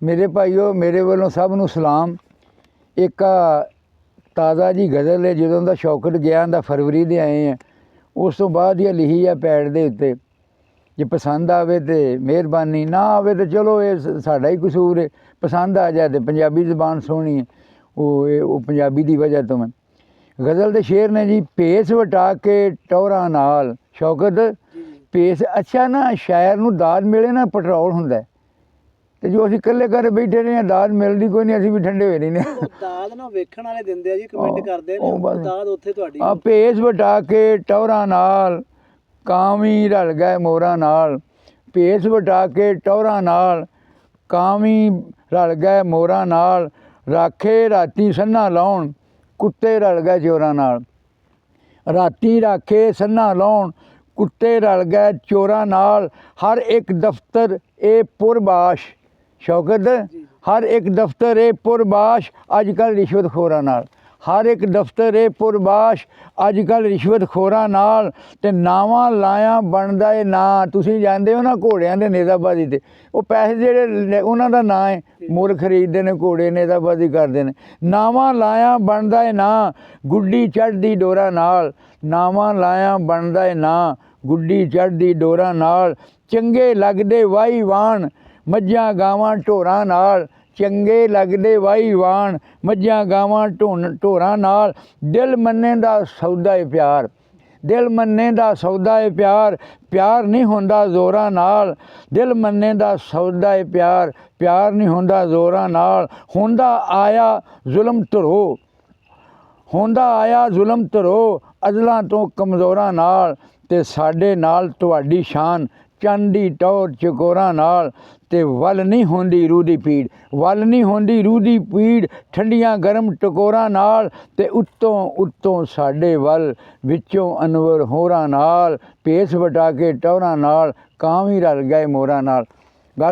मेरे भाईओ मेरे वालों सब नूं सलाम। एक ताज़ा जी गज़ल है जदों दा शौकत गया दा फरवरी दे आए हैं, उस तो बाद ही लिखी है पैड दे उत्ते। जे पसंद आवे तो मेहरबानी, ना आवे तो चलो ये साडा ही कसूर है। पसंद आ जाए तो पंजाबी ज़बान सोहनी है, वो पंजाबी की वजह तो मैं गज़ल के शेर ने जी। भेस वटा के टौरा नाल शौकत, भेस अच्छा ना शायर नूं दाद मिले ना पेट्रोल हुंदा, ਤੇ ਜੋ ਅਸੀਂ ਇਕੱਲੇ ਘਰ ਬੈਠੇ ਰਹੇ ਹਾਂ ਦਾਦ ਮਿਲਦੀ ਕੋਈ ਨਹੀਂ, ਅਸੀਂ ਵੀ ਠੰਡੇ ਹੋਏ ਰਹਿੰਦੇ ਹਾਂ। ਦਾਦ ਨਾ ਵੇਖਣ ਵਾਲੇ ਦਿੰਦੇ ਆ ਜੀ, ਕਮੈਂਟ ਕਰਦੇ ਨੇ ਦਾਦ ਉੱਥੇ ਤੁਹਾਡੀ ਆ ਭੇਸ ਵਟਾ ਕੇ ਟੌਰਾਂ ਨਾਲ ਕਾਵੀ ਰਲ ਗਏ ਮੋਰਾਂ ਨਾਲ। ਭੇਸ ਵਟਾ ਕੇ ਟੌਰਾਂ ਨਾਲ ਕਾਵੀ ਰਲ ਗਏ ਮੋਰਾਂ ਨਾਲ। ਰਾਖੇ ਰਾਤੀ ਸੰਨਾ ਲਾਉਣ ਕੁੱਤੇ ਰਲ ਗਏ ਚੋਰਾਂ ਨਾਲ। ਰਾਤੀ ਰਾਖੇ ਸੰਨਾ ਲਾਉਣ ਕੁੱਤੇ ਰਲ ਗਏ ਚੋਰਾਂ ਨਾਲ। ਹਰ ਇੱਕ ਦਫ਼ਤਰ ਇਹ ਪੁਰਬਾਸ਼ शौकत, हर एक दफ्तर ए पुरबाश अजकल रिश्वतखोरां नाल। हर एक दफ्तर ए पुरबाश अजकल रिश्वतखोरां नाल। ते नावां लाया बनदा ए ना, तुसीं जानदे हो ना घोड़ियां दे नेज़ाबाजी ते वो पैसे जेह्ड़े उन्हां दा नां है, मुर खरीददे ने घोड़े नेज़ाबाजी करदे ने। नावां लाया बनदा ए ना गुड्डी चढ़दी डोरा नाल। नावां लाया बनदा ए ना गुड्डी चढ़दी डोरा नाल। चंगे लगदे वाही वाण मझां गावां ढोरां नाल। चंगे लगदे वाही वाण मझां गावां ढोरां नाल। दिल मन्ने दा सौदा है प्यार, दिल मन्ने दा सौदा है प्यार। प्यार नहीं होंदा जोरां नाल। दिल मन्ने दा सौदा है प्यार, प्यार नहीं होंदा जोरां नाल। होंदा आया जुल्म धरो, होंदा आया जुल्म धरो अजलां तो कमज़ोरां नाल। ते साडे नाल तुहाडी शान चंद दी टौर चकोरां नाल। ते वल नहीं होंदी रूह दी पीड़, वल नहीं होंदी रूह दी पीड़ ठंडियां गर्म टकोरां नाल। ते उत्तों उत्तों साडे वल विचों अनवर होरां नाल। भेस वटा के टौरां नाल कावी रल गए मोरां नाल।